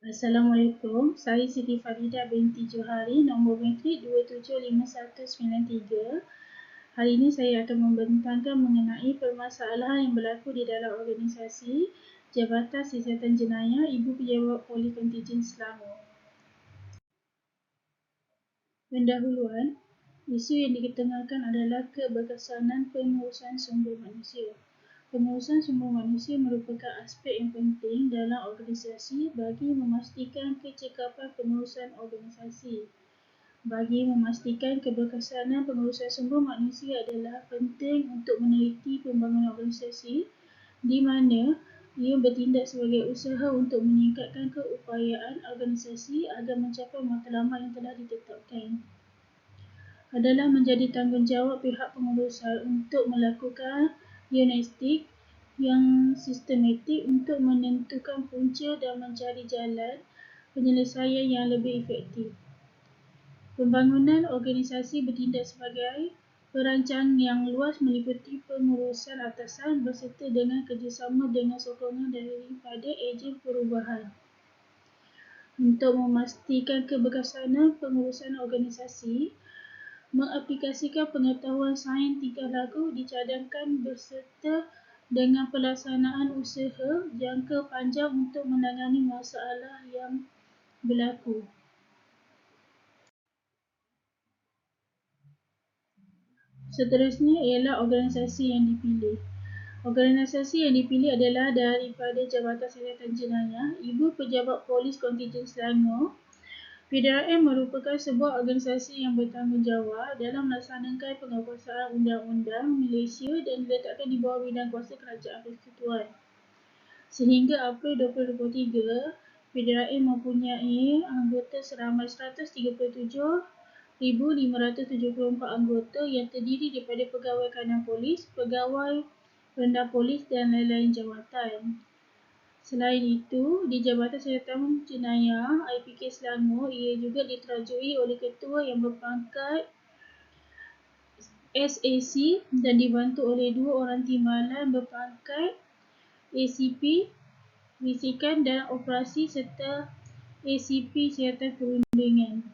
Assalamualaikum, saya Siti Farida binti Johari, nombor matrik 275193. Hari ini saya akan membentangkan mengenai permasalahan yang berlaku di dalam organisasi Jabatan Siasatan Jenayah Ibu Pejabat Polis Kontijen Selangor. Pendahuluan, isu yang diketengahkan adalah keberkesanan pengurusan sumber manusia. Pengurusan sumber manusia merupakan aspek yang penting dalam organisasi bagi memastikan kecekapan pengurusan organisasi. Bagi memastikan keberkesanan pengurusan sumber manusia adalah penting untuk meneliti pembangunan organisasi di mana ia bertindak sebagai usaha untuk meningkatkan keupayaan organisasi agar mencapai matlamat yang telah ditetapkan. Adalah menjadi tanggungjawab pihak pengurusan untuk melakukan diagnostik yang sistematik untuk menentukan punca dan mencari jalan penyelesaian yang lebih efektif. Pembangunan organisasi bertindak sebagai perancangan yang luas meliputi pengurusan atasan berserta dengan kerjasama dengan sokongan daripada ejen perubahan. Untuk memastikan keberkesanan pengurusan organisasi, mengaplikasikan pengetahuan sains tingkah laku dicadangkan berserta dengan pelaksanaan usaha jangka panjang untuk menangani masalah yang berlaku. Seterusnya ialah organisasi yang dipilih. Organisasi yang dipilih adalah daripada Jabatan Siasatan Jenayah Ibu Pejabat Polis Kontijen Selangor. PDRM merupakan sebuah organisasi yang bertanggungjawab dalam melaksanakan penguasaan undang-undang Malaysia dan diletakkan di bawah bidang kuasa Kerajaan Persekutuan. Sehingga April 2023, PDRM mempunyai anggota seramai 137,574 anggota yang terdiri daripada pegawai kanan polis, pegawai rendah polis dan lain-lain jawatan. Selain itu, di Jabatan Siasatan Jenayah IPK Selangor, ia juga diterajui oleh ketua yang berpangkat SAC dan dibantu oleh 2 orang timbalan berpangkat ACP Bisikan dan Operasi serta ACP Siasatan Perundingan.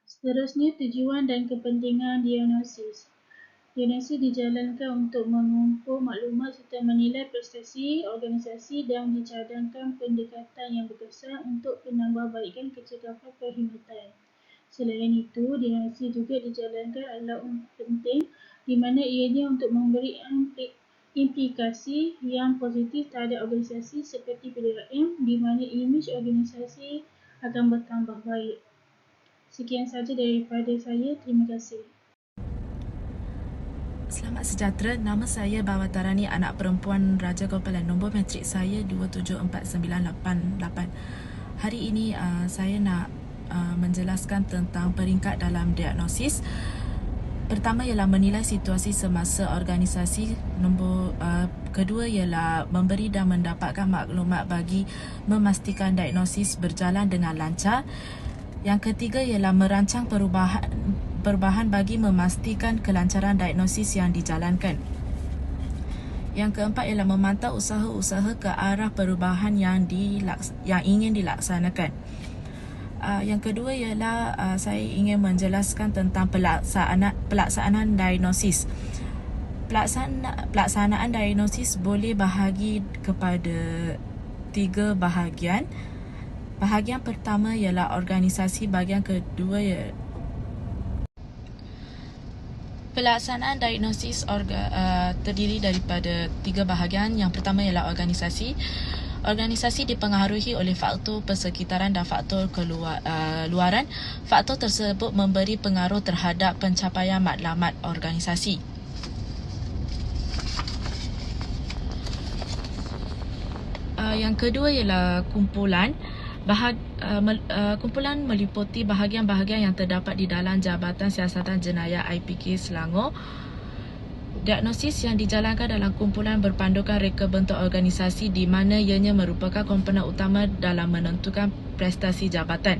Seterusnya, tujuan dan kepentingan diagnosis. Diagnosis dijalankan untuk mengumpul maklumat serta menilai prestasi organisasi dan dicadangkan pendekatan yang berkesan untuk penambahbaikan kecekapan perkhidmatan. Selain itu, diagnosis juga dijalankan adalah penting di mana ianya untuk memberi implikasi yang positif terhadap organisasi seperti PDRM di mana imej organisasi akan bertambah baik. Sekian sahaja daripada saya. Terima kasih. Selamat sejahtera, nama saya Bawatarani, anak perempuan Raja Gopalan. Nombor matrik saya 274988. Hari ini saya nak menjelaskan tentang peringkat dalam diagnosis. Pertama ialah menilai situasi semasa organisasi. Kedua ialah memberi dan mendapatkan maklumat bagi memastikan diagnosis berjalan dengan lancar. Yang ketiga ialah merancang perubahan bagi memastikan kelancaran diagnosis yang dijalankan. Yang keempat ialah memantau usaha-usaha ke arah perubahan yang ingin dilaksanakan. Yang kedua ialah saya ingin menjelaskan tentang pelaksanaan diagnosis. Pelaksanaan diagnosis boleh bahagi kepada 3 bahagian. Bahagian pertama ialah organisasi, bahagian kedua ialah pelaksanaan diagnosis terdiri daripada 3 bahagian. Yang pertama ialah organisasi. Organisasi dipengaruhi oleh faktor persekitaran dan faktor luaran. Faktor tersebut memberi pengaruh terhadap pencapaian matlamat organisasi. Yang kedua ialah kumpulan. Kumpulan meliputi bahagian-bahagian yang terdapat di dalam Jabatan Siasatan Jenayah IPK Selangor. Diagnosis yang dijalankan dalam kumpulan berpandukan reka bentuk organisasi di mana ianya merupakan komponen utama dalam menentukan prestasi jabatan.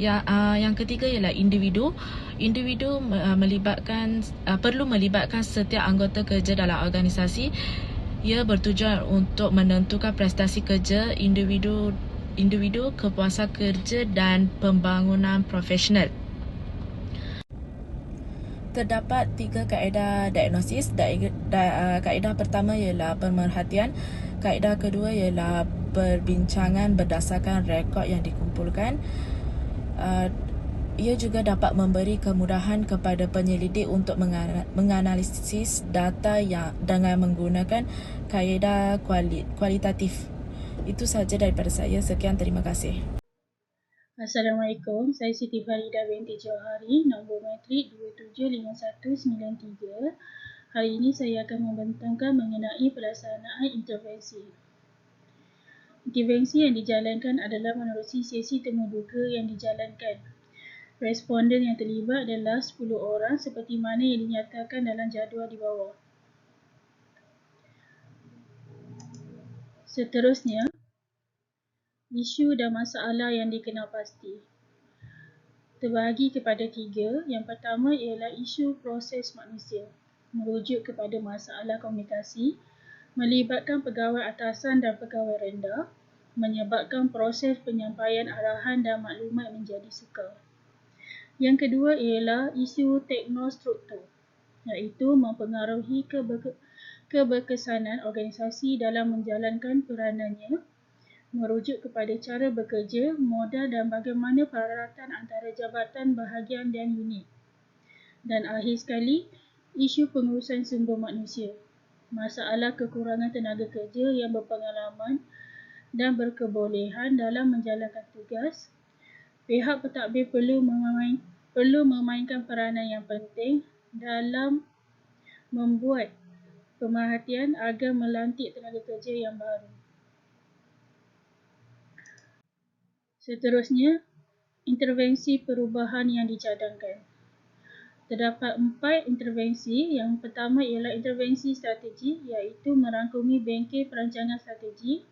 Yang ketiga ialah individu. Individu perlu melibatkan setiap anggota kerja dalam organisasi. Ia bertujuan untuk menentukan prestasi kerja individu, kepuasan kerja dan pembangunan profesional. Terdapat 3 kaedah diagnosis. Kaedah pertama ialah pemerhatian. Kaedah kedua ialah perbincangan berdasarkan rekod yang dikumpulkan. Ia juga dapat memberi kemudahan kepada penyelidik untuk menganalisis data yang dengan menggunakan kaedah kualitatif. Itu sahaja daripada saya. Sekian, terima kasih. Assalamualaikum, saya Siti Farida binti Johari, nombor matrik 275193. Hari ini saya akan membentangkan mengenai pelaksanaan intervensi. Intervensi yang dijalankan adalah menerusi sesi temu buka yang dijalankan. Responden yang terlibat adalah 10 orang seperti mana yang dinyatakan dalam jadual di bawah. Seterusnya, isu dan masalah yang dikenal pasti. Terbahagi kepada 3. Yang pertama ialah isu proses manusia, merujuk kepada masalah komunikasi, melibatkan pegawai atasan dan pegawai rendah, menyebabkan proses penyampaian arahan dan maklumat menjadi sukar. Yang kedua ialah isu teknostruktur, iaitu mempengaruhi keberkesanan organisasi dalam menjalankan peranannya, merujuk kepada cara bekerja, modal dan bagaimana peralatan antara jabatan, bahagian dan unit. Dan akhir sekali, isu pengurusan sumber manusia, masalah kekurangan tenaga kerja yang berpengalaman dan berkebolehan dalam menjalankan tugas. Pihak pentadbir perlu memainkan peranan yang penting dalam membuat pemerhatian agar melantik tenaga kerja yang baru. Seterusnya, intervensi perubahan yang dicadangkan. Terdapat 4 intervensi. Yang pertama ialah intervensi strategi, iaitu merangkumi bengkel perancangan strategi,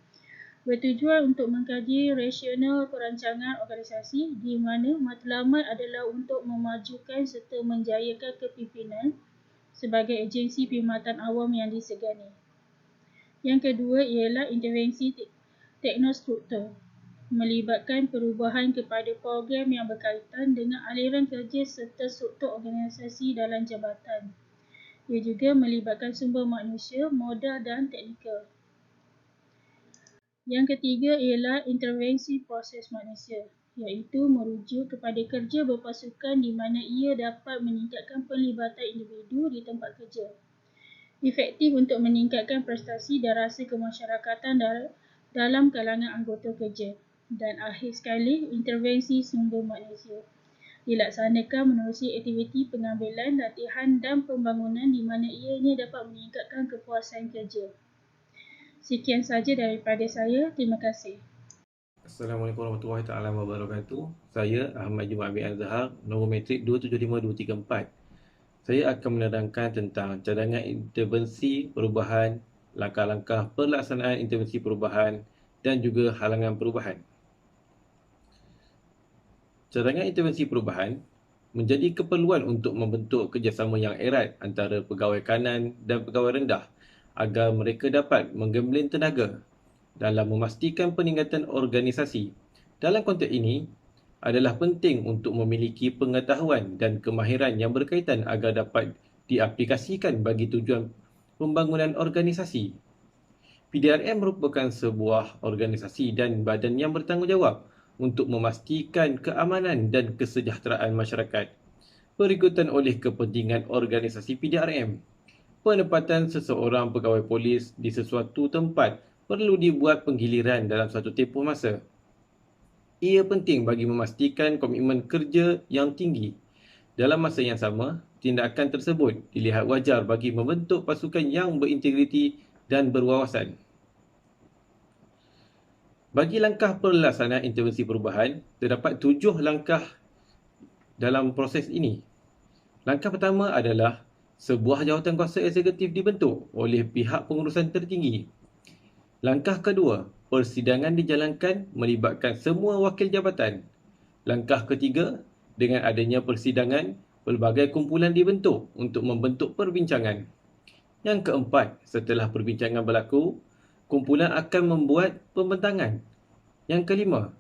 bertujuan untuk mengkaji rasional perancangan organisasi di mana matlamat adalah untuk memajukan serta menjayakan kepimpinan sebagai agensi perkhidmatan awam yang disegani. Yang kedua ialah intervensi teknostruktur, melibatkan perubahan kepada program yang berkaitan dengan aliran kerja serta struktur organisasi dalam jabatan. Ia juga melibatkan sumber manusia, modal dan teknikal. Yang ketiga ialah intervensi proses manusia, iaitu merujuk kepada kerja berpasukan di mana ia dapat meningkatkan pelibatan individu di tempat kerja, efektif untuk meningkatkan prestasi dan rasa kemasyarakatan dalam kalangan anggota kerja. Dan akhir sekali, intervensi sumber manusia dilaksanakan menerusi aktiviti pengambilan, latihan dan pembangunan di mana ianya dapat meningkatkan kepuasan kerja. Sekian sahaja daripada saya. Terima kasih. Assalamualaikum warahmatullahi wabarakatuh. Saya Ahmad Jumaat bin Azhar, nombor matrik 275234. Saya akan menerangkan tentang cadangan intervensi perubahan, langkah-langkah pelaksanaan intervensi perubahan dan juga halangan perubahan. Cadangan intervensi perubahan menjadi keperluan untuk membentuk kerjasama yang erat antara pegawai kanan dan pegawai rendah agar mereka dapat menggembling tenaga dalam memastikan peningkatan organisasi. Dalam konteks ini, adalah penting untuk memiliki pengetahuan dan kemahiran yang berkaitan agar dapat diaplikasikan bagi tujuan pembangunan organisasi. PDRM merupakan sebuah organisasi dan badan yang bertanggungjawab untuk memastikan keamanan dan kesejahteraan masyarakat berikutan oleh kepentingan organisasi PDRM. Penempatan seseorang pegawai polis di sesuatu tempat perlu dibuat penggiliran dalam suatu tempoh masa. Ia penting bagi memastikan komitmen kerja yang tinggi. Dalam masa yang sama, tindakan tersebut dilihat wajar bagi membentuk pasukan yang berintegriti dan berwawasan. Bagi langkah pelaksanaan intervensi perubahan, terdapat 7 langkah dalam proses ini. Langkah pertama adalah sebuah jawatankuasa eksekutif dibentuk oleh pihak pengurusan tertinggi. Langkah kedua, persidangan dijalankan melibatkan semua wakil jabatan. Langkah ketiga, dengan adanya persidangan, pelbagai kumpulan dibentuk untuk membentuk perbincangan. Yang keempat, setelah perbincangan berlaku, kumpulan akan membuat pembentangan. Yang kelima,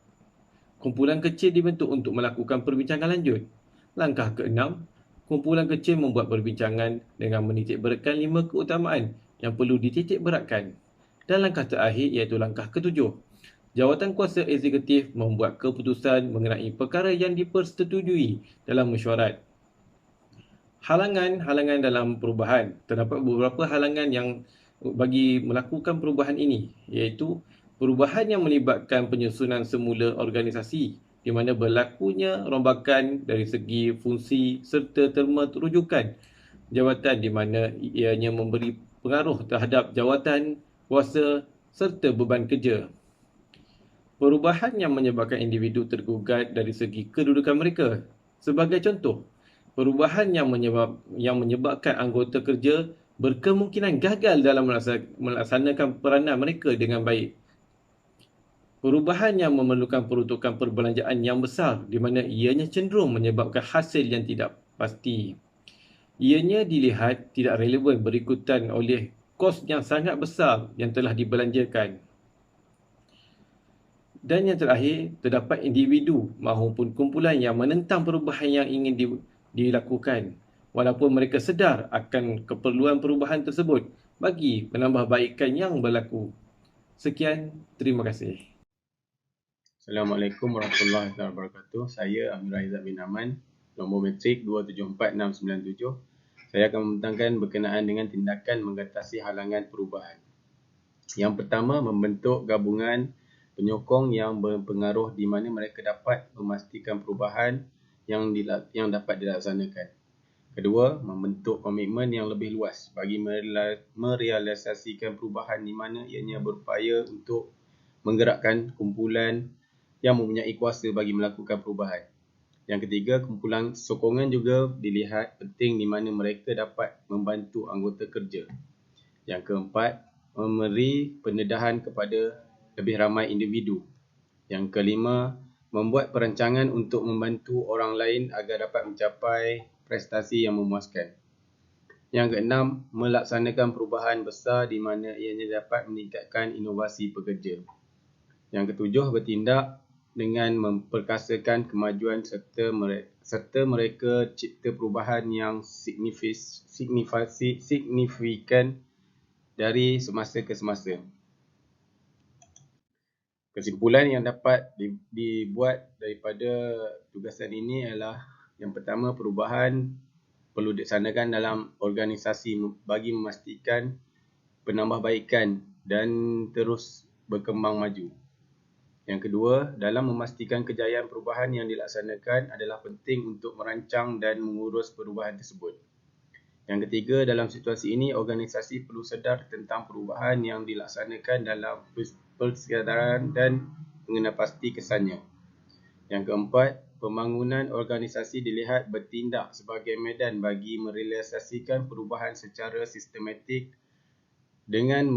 kumpulan kecil dibentuk untuk melakukan perbincangan lanjut. Langkah keenam, kumpulan kecil membuat perbincangan dengan menitik beratkan 5 keutamaan yang perlu dititik beratkan. Dan langkah terakhir iaitu langkah ketujuh. Jawatan kuasa eksekutif membuat keputusan mengenai perkara yang dipersetujui dalam mesyuarat. Halangan-halangan dalam perubahan. Terdapat beberapa halangan yang bagi melakukan perubahan ini, iaitu perubahan yang melibatkan penyusunan semula organisasi di mana berlakunya rombakan dari segi fungsi serta terma rujukan jawatan di mana ianya memberi pengaruh terhadap jawatan, kuasa serta beban kerja. Perubahan yang menyebabkan individu tergugat dari segi kedudukan mereka. Sebagai contoh, perubahan yang menyebabkan anggota kerja berkemungkinan gagal dalam melaksanakan peranan mereka dengan baik. Perubahan yang memerlukan peruntukan perbelanjaan yang besar di mana ianya cenderung menyebabkan hasil yang tidak pasti. Ianya dilihat tidak relevan berikutan oleh kos yang sangat besar yang telah dibelanjakan. Dan yang terakhir, terdapat individu maupun kumpulan yang menentang perubahan yang ingin dilakukan walaupun mereka sedar akan keperluan perubahan tersebut bagi penambahbaikan yang berlaku. Sekian, terima kasih. Assalamualaikum warahmatullahi wabarakatuh. Saya Amir Aizat bin Aman, nombor metrik 274697. Saya akan membentangkan berkenaan dengan tindakan mengatasi halangan perubahan. Yang pertama, membentuk gabungan penyokong yang berpengaruh di mana mereka dapat memastikan perubahan yang dapat dilaksanakan. Kedua, membentuk komitmen yang lebih luas bagi merealisasikan perubahan di mana ianya berupaya untuk menggerakkan kumpulan yang mempunyai kuasa bagi melakukan perubahan. Yang ketiga, kumpulan sokongan juga dilihat penting di mana mereka dapat membantu anggota kerja. Yang keempat, memberi pendedahan kepada lebih ramai individu. Yang kelima, membuat perancangan untuk membantu orang lain agar dapat mencapai prestasi yang memuaskan. Yang keenam, melaksanakan perubahan besar di mana ianya dapat meningkatkan inovasi pekerja. Yang ketujuh, bertindak dengan memperkasakan kemajuan serta mereka cipta perubahan yang signifikan dari semasa ke semasa. Kesimpulan yang dapat dibuat daripada tugasan ini ialah yang pertama, perubahan perlu dilaksanakan dalam organisasi bagi memastikan penambahbaikan dan terus berkembang maju. Yang kedua, dalam memastikan kejayaan perubahan yang dilaksanakan adalah penting untuk merancang dan mengurus perubahan tersebut. Yang ketiga, dalam situasi ini, organisasi perlu sedar tentang perubahan yang dilaksanakan dalam persekitaran dan mengenal pasti kesannya. Yang keempat, pembangunan organisasi dilihat bertindak sebagai medan bagi merealisasikan perubahan secara sistematik dengan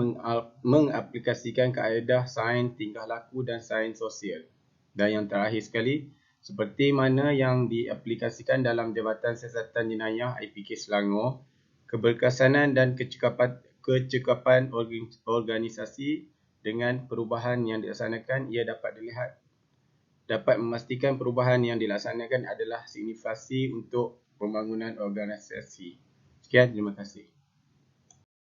mengaplikasikan kaedah sains tingkah laku dan sains sosial. Dan yang terakhir sekali, seperti mana yang diaplikasikan dalam Jabatan Siasatan Jenayah IPK Selangor, keberkesanan dan kecekapan organisasi dengan perubahan yang dilaksanakan, ia dapat memastikan perubahan yang dilaksanakan adalah signifikasi untuk pembangunan organisasi. Sekian, terima kasih.